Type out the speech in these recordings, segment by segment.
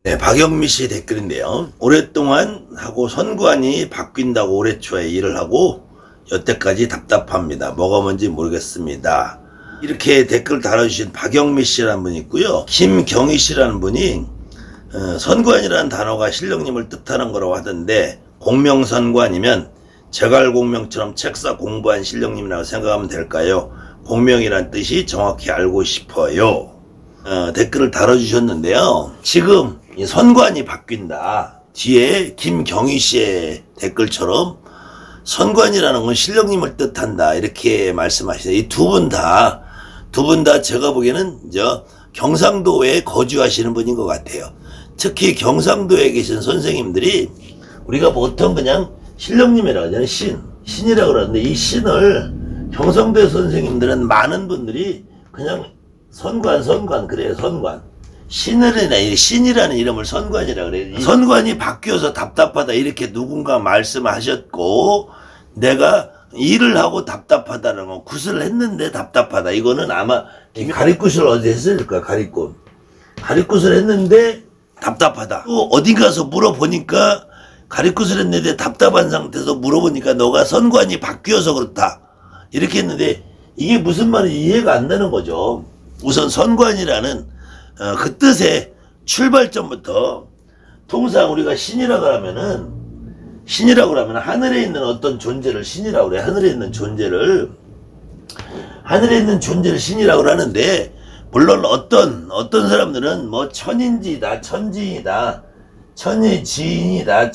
네, 박영미 씨 댓글인데요. 오랫동안 하고 선관위 바뀐다고 올해 초에 일을 하고 여태까지 답답합니다. 뭐가 뭔지 모르겠습니다. 이렇게 댓글 달아주신 박영미 씨라는 분이 있고요. 김경희 씨라는 분이 선관이라는 단어가 신령님을 뜻하는 거라고 하던데 공명선관이면 제갈공명처럼 책사 공부한 신령님이라고 생각하면 될까요? 공명이란 뜻이 정확히 알고 싶어요. 댓글을 달아주셨는데요. 지금 이 선관이 바뀐다. 뒤에 김경희 씨의 댓글처럼 선관이라는 건 신령님을 뜻한다. 이렇게 말씀하시네요. 이 두 분 다 제가 보기에는 경상도에 거주하시는 분인 것 같아요. 특히 경상도에 계신 선생님들이 우리가 보통 그냥 신령님이라고 하잖아요. 신이라고 그러는데 이 신을 경상도의 선생님들은 많은 분들이 그냥 선관 그래요. 선관. 신이라는 이름을 선관이라고 그래요. 선관이 바뀌어서 답답하다 이렇게 누군가 말씀하셨고 내가 일을 하고 답답하다는 건 굿을 했는데 답답하다. 이거는 아마 가리굿을 어디 했을까? 가리굿을 했는데 답답하다. 또 어디 가서 물어보니까 가리굿을 했는데 답답한 상태에서 물어보니까 너가 선관이 바뀌어서 그렇다. 이렇게 했는데 이게 무슨 말인지 이해가 안 되는 거죠. 우선 선관이라는 그 뜻의 출발점부터 통상 우리가 신이라고 하면 하늘에 있는 어떤 존재를 신이라고 그래. 하늘에 있는 존재를 신이라고 하는데 물론 어떤 사람들은 뭐 천인지다, 천지이다, 천이지인이다,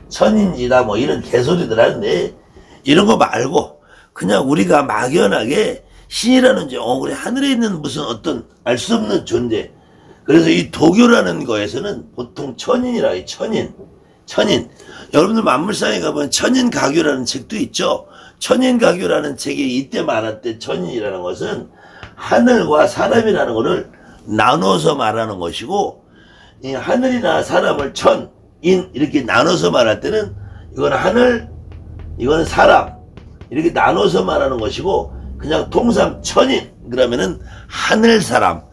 천인지다 뭐 이런 개소리들 하는데 이런 거 말고 그냥 우리가 막연하게 신이라는 그래 하늘에 있는 무슨 어떤 알 수 없는 존재. 그래서 이 도교라는 거에서는 보통 천인이라 해요. 천인. 여러분들 만물상에 가보면 천인가교라는 책도 있죠. 천인가교라는 책이 이때 말할 때 천인이라는 것은 하늘과 사람이라는 것을 나눠서 말하는 것이고 이 하늘이나 사람을 천인 이렇게 나눠서 말할 때는 이건 하늘, 이거는 사람 이렇게 나눠서 말하는 것이고 그냥 통상 천인 그러면은 하늘사람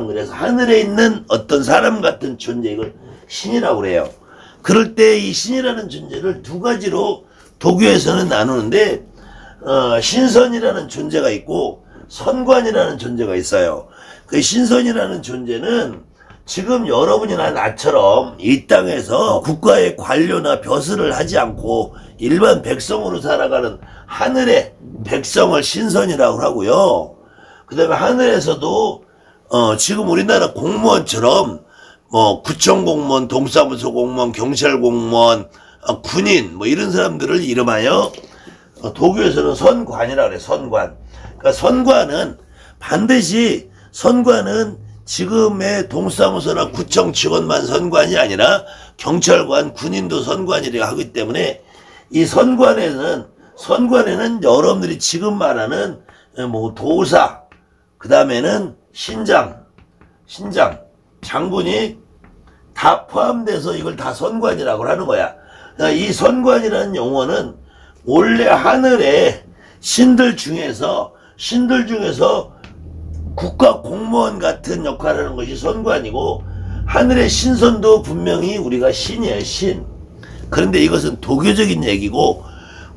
그래서 하늘에 있는 어떤 사람 같은 존재 이걸 신이라고 그래요. 그럴 때 이 신이라는 존재를 두 가지로 도교에서는 나누는데 신선이라는 존재가 있고 선관이라는 존재가 있어요. 그 신선이라는 존재는 지금 여러분이나 나처럼 이 땅에서 국가의 관료나 벼슬을 하지 않고 일반 백성으로 살아가는 하늘의 백성을 신선이라고 하고요. 그 다음에 하늘에서도 지금 우리나라 공무원처럼 뭐 구청 공무원, 동사무소 공무원, 경찰 공무원, 군인 뭐 이런 사람들을 이름하여 도교에서는 선관이라고 그래요. 선관. 그러니까 선관은 반드시 지금의 동사무소나 구청 직원만 선관이 아니라 경찰관, 군인도 선관이라고 하기 때문에 이 선관에는 여러분들이 지금 말하는 뭐 도사, 그 다음에는 신장, 장군이 다 포함돼서 이걸 다 선관이라고 하는 거야. 그러니까 이 선관이라는 용어는 원래 하늘의 신들 중에서 국가 공무원 같은 역할을 하는 것이 선관이고 하늘의 신선도 분명히 우리가 신이에요. 신. 그런데 이것은 도교적인 얘기고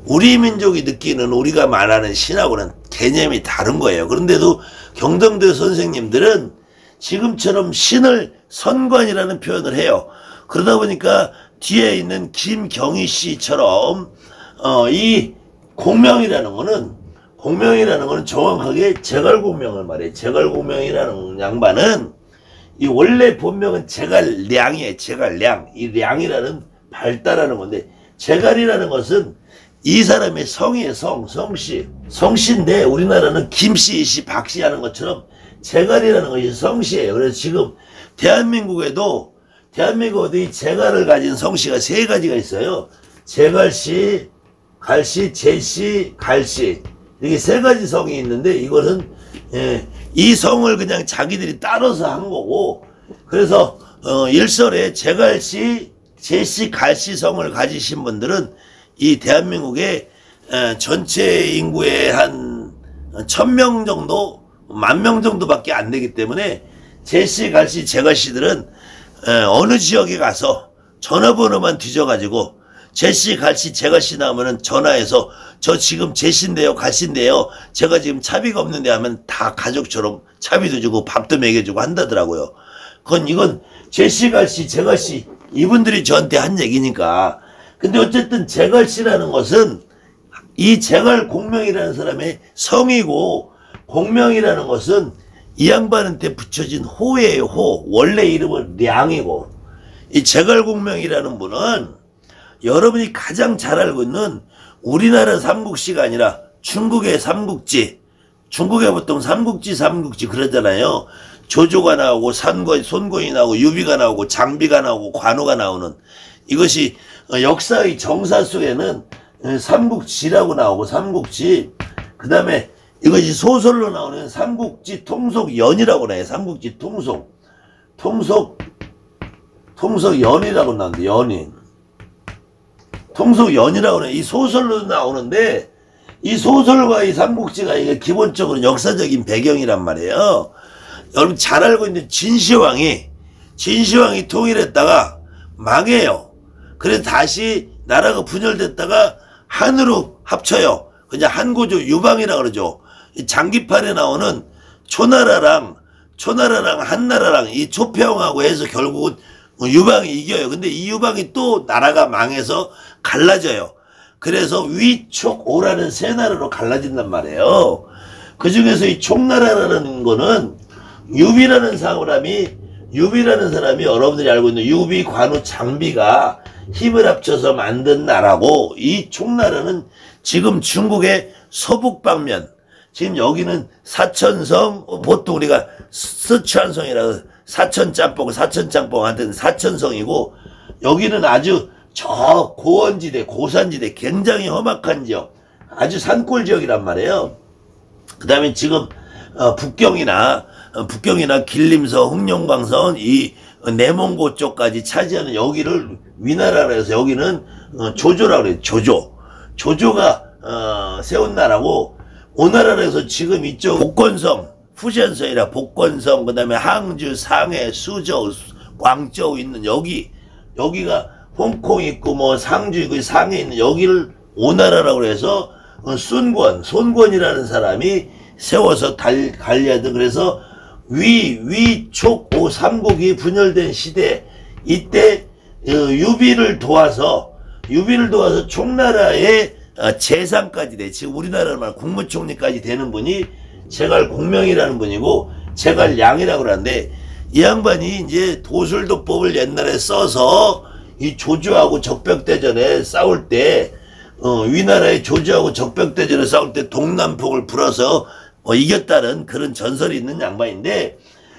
우리 민족이 느끼는 우리가 말하는 신하고는 개념이 다른 거예요. 그런데도 경상도 선생님들은 지금처럼 신을 선관이라는 표현을 해요. 그러다 보니까 뒤에 있는 김경희 씨처럼 이 공명이라는 거는 정확하게 제갈공명을 말해요. 제갈공명이라는 양반은 이 원래 본명은 제갈량이에요. 제갈량. 이 량이라는 발달하는 건데 제갈이라는 것은 이 사람의 성이에요. 성씨인데 우리나라는 김씨, 이씨, 박씨 하는 것처럼 제갈이라는 것이 성씨예요. 그래서 지금 대한민국에도 이 제갈을 가진 성씨가 세 가지가 있어요. 제갈씨, 갈씨, 제씨, 갈씨. 이게 세 가지 성이 있는데 이것은 이 성을 그냥 자기들이 따라서 한 거고 그래서 일설에 제갈씨, 제씨, 갈씨 성을 가지신 분들은 이 대한민국의 전체 인구의 한 1000명 정도, 10,000명 정도밖에 안 되기 때문에 제시, 갈씨, 제갈씨들은 어느 지역에 가서 전화번호만 뒤져가지고 제시, 갈씨, 제갈씨 나오면은 전화해서 저 지금 제시인데요, 갈씨인데요, 제가 지금 차비가 없는데 하면 다 가족처럼 차비도 주고 밥도 먹여주고 한다더라고요. 이건 제시, 갈씨, 제갈씨 이분들이 저한테 한 얘기니까. 근데 어쨌든 제갈씨라는 것은 이 제갈 공명이라는 사람의 성이고, 공명이라는 것은 이 양반한테 붙여진 호예요. 호. 원래 이름은 량이고, 이 제갈 공명이라는 분은 여러분이 가장 잘 알고 있는 우리나라 삼국시가 아니라 중국의 삼국지. 중국에 보통 삼국지 그러잖아요. 조조가 나오고 손권이 나오고 유비가 나오고 장비가 나오고 관우가 나오는, 이것이 역사의 정사 속에는 삼국지라고 나오고, 삼국지. 그 다음에 이것이 소설로 나오는 삼국지 통속연이라고 나요. 삼국지 통속연이라고 나오는데, 연인. 통속연이라고 해요. 이 소설로 나오는데, 이 소설과 이 삼국지가 이게 기본적으로 역사적인 배경이란 말이에요. 여러분 잘 알고 있는 진시황이 통일했다가 망해요. 그래서 다시 나라가 분열됐다가 한으로 합쳐요. 그냥 한고조 유방이라고 그러죠. 이 장기판에 나오는 초나라랑 한나라랑 이 초평하고 해서 결국은 유방이 이겨요. 근데 이 유방이 또 나라가 망해서 갈라져요. 그래서 위촉오라는 세 나라로 갈라진단 말이에요. 그 중에서 이 촉나라라는 거는 유비라는 사람이 여러분들이 알고 있는 유비, 관우, 장비가 힘을 합쳐서 만든 나라고, 이 촉나라는 지금 중국의 서북방면, 지금 여기는 사천성, 보통 우리가 스촨성이라고 사천짬뽕한테는 사천성이고, 여기는 아주 저 고원지대, 고산지대, 굉장히 험악한 지역, 아주 산골 지역이란 말이에요. 그 다음에 지금 북경이나 길림성, 흑룡광성, 이 내몽고 쪽까지 차지하는 여기를 위나라로 해서 여기는 조조라고 그래요. 조조가 세운 나라고, 오나라로 해서 지금 이쪽 복건성, 푸션성이라 복건성, 그 다음에 항주, 상해, 수저우, 광저우 있는 여기가 홍콩 있고 뭐 상주 있고 상해 있는 여기를 오나라라고 해서 손권이라는 사람이 세워서 관리하던, 그래서 위촉오 삼국이 분열된 시대, 이때 유비를 도와서 총나라의 재상까지 돼. 지금 우리나라 말 국무총리까지 되는 분이 제갈공명이라는 분이고, 제갈량이라고 그러는데, 이 양반이 이제 도술도법을 옛날에 써서 이 조조하고 적벽대전에 싸울 때, 위나라의 조조하고 적벽대전에 싸울 때 동남폭을 불어서 이겼다는 그런 전설이 있는 양반인데,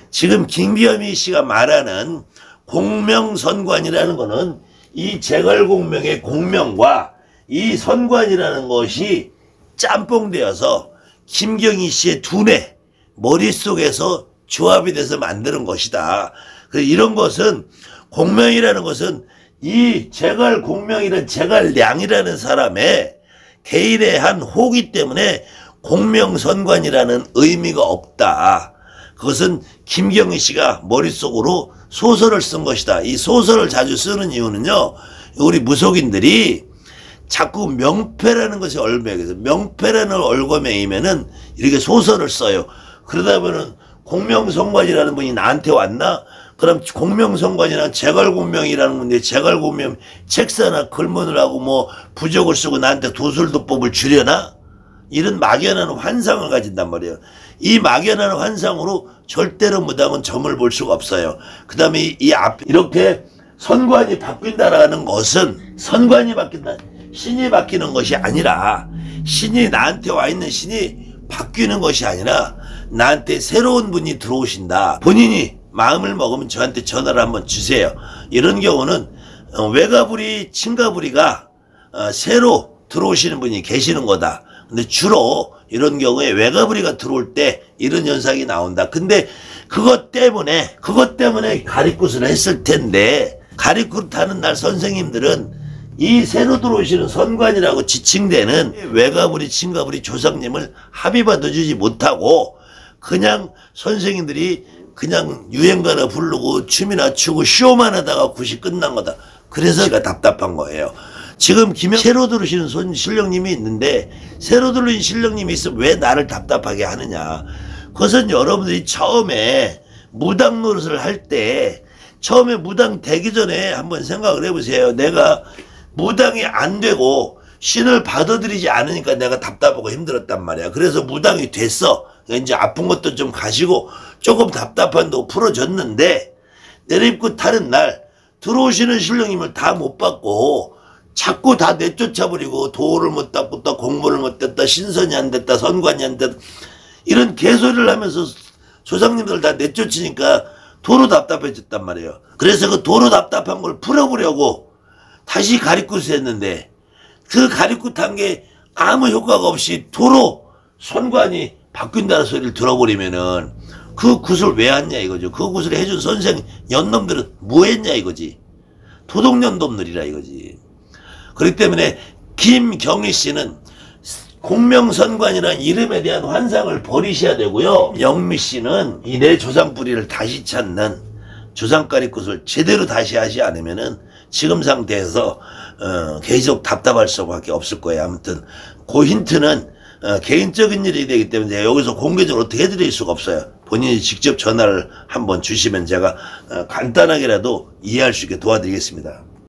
지금 김기현이 씨가 말하는 공명선관이라는 거는 이 제갈공명의 공명과 이 선관이라는 것이 짬뽕되어서 김경희 씨의 두뇌 머릿속에서 조합이 돼서 만드는 것이다. 그래서 이런 것은, 공명이라는 것은 이 제갈공명이라는 제갈량이라는 사람의 개인의 한 호기 때문에 공명선관이라는 의미가 없다. 그것은 김경희 씨가 머릿속으로 소설을 쓴 것이다. 이 소설을 자주 쓰는 이유는요, 우리 무속인들이 자꾸 명패라는 것이 얼매여서 명패라는 얼거매이면은 이렇게 소설을 써요. 그러다 보면은 공명선관이라는 분이 나한테 왔나? 그럼 공명선관이랑 제갈공명이라는 건데, 제갈공명 책사나 글문을 하고 뭐 부적을 쓰고 나한테 도술도법을 주려나? 이런 막연한 환상을 가진단 말이에요. 이 막연한 환상으로 절대로 무당은 점을 볼 수가 없어요. 그 다음에 이 앞에 이렇게 선관이 바뀐다라는 것은, 선관이 바뀐다, 신이 바뀌는 것이 아니라, 신이 나한테 와 있는 신이 바뀌는 것이 아니라 나한테 새로운 분이 들어오신다. 본인이 마음을 먹으면 저한테 전화를 한번 주세요. 이런 경우는 외가부리, 친가부리가 새로 들어오시는 분이 계시는 거다. 근데 주로 이런 경우에 외가부리가 들어올 때 이런 현상이 나온다. 근데 그것 때문에 가리굿을 했을 텐데, 가리굿 하는 날 선생님들은 이 새로 들어오시는 선관이라고 지칭되는 외가부리, 친가부리 조상님을 합의 받아주지 못하고 그냥 선생님들이 그냥 유행가나 부르고 춤이나 추고 쇼만 하다가 굿이 끝난 거다. 그래서 제가 답답한 거예요. 지금 새로 들으시는 신령님이 있는데 새로 들으신 신령님이 있으면 왜 나를 답답하게 하느냐. 그것은 여러분들이 처음에 무당 노릇을 할 때 처음에 무당 되기 전에 한번 생각을 해보세요. 내가 무당이 안 되고 신을 받아들이지 않으니까 내가 답답하고 힘들었단 말이야. 그래서 무당이 됐어. 이제 아픈 것도 좀 가시고 조금 답답한도 풀어졌는데 내립고 타는 날 들어오시는 신령님을 다 못 받고 자꾸 다 내쫓아버리고 도를 못 닦았다, 공부를 못 됐다, 신선이 안 됐다, 선관이 안 됐다 이런 개소리를 하면서 조상님들 다 내쫓으니까 도로 답답해졌단 말이에요. 그래서 그 도로 답답한 걸 풀어보려고 다시 가리굿을 했는데 그 가리굿 한 게 아무 효과가 없이 도로 선관이 바뀐다는 소리를 들어버리면은 그 굿을 왜 했냐 이거죠. 그 굿을 해준 선생 연놈들은 뭐 했냐 이거지. 도둑년놈들이라 이거지. 그렇기 때문에 김경희 씨는 공명선관이라는 이름에 대한 환상을 버리셔야 되고요. 영미 씨는 이 내 조상 뿌리를 다시 찾는 조상가리굿을 제대로 다시 하지 않으면은 지금 상태에서 계속 답답할 수밖에 없을 거예요. 아무튼 그 힌트는 개인적인 일이 되기 때문에 제가 여기서 공개적으로 어떻게 해드릴 수가 없어요. 본인이 직접 전화를 한번 주시면 제가 간단하게라도 이해할 수 있게 도와드리겠습니다.